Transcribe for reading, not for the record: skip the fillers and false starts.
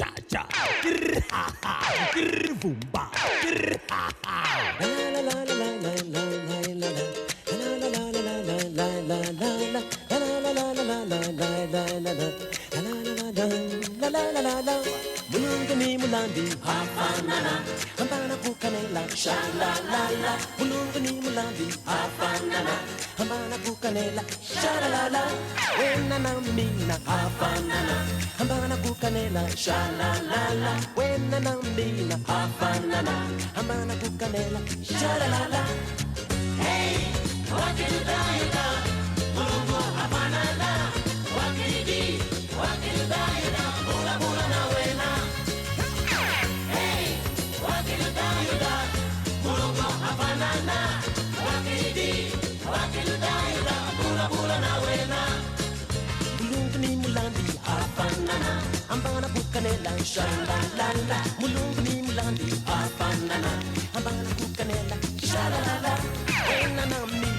cha cha, grr ha ha, grr boom ba, grr ha ha. La la la la la la la la la. La la la la la la la la la. La la la la la la la la la la. La la la la la. Mulungu ni mulandi, hafanana. Hambana kukanela, sha la la la. Mulungu ni mulandi, hafanana. Hambana kukanela, sha la la la. Wena na mina, hafanana. Hambana kukanela, sha la la la. Wena na mina, hafanana. Hambana kukanela, sha la la la. Hey, wakiludayuda, mulungu hafanana. Wakilidi, wakiludayuda, bula bula na wena. Hey, wakiludayuda, mulungu hafanana. Wakilidi, wakiludayuda, bula bula na wena. Mulungu ni mulandi hafanana. Ambana kukanela sha la la la. Mulungu ni mulandi hafanana. Ambana kukanela sha la la la. Wena na mi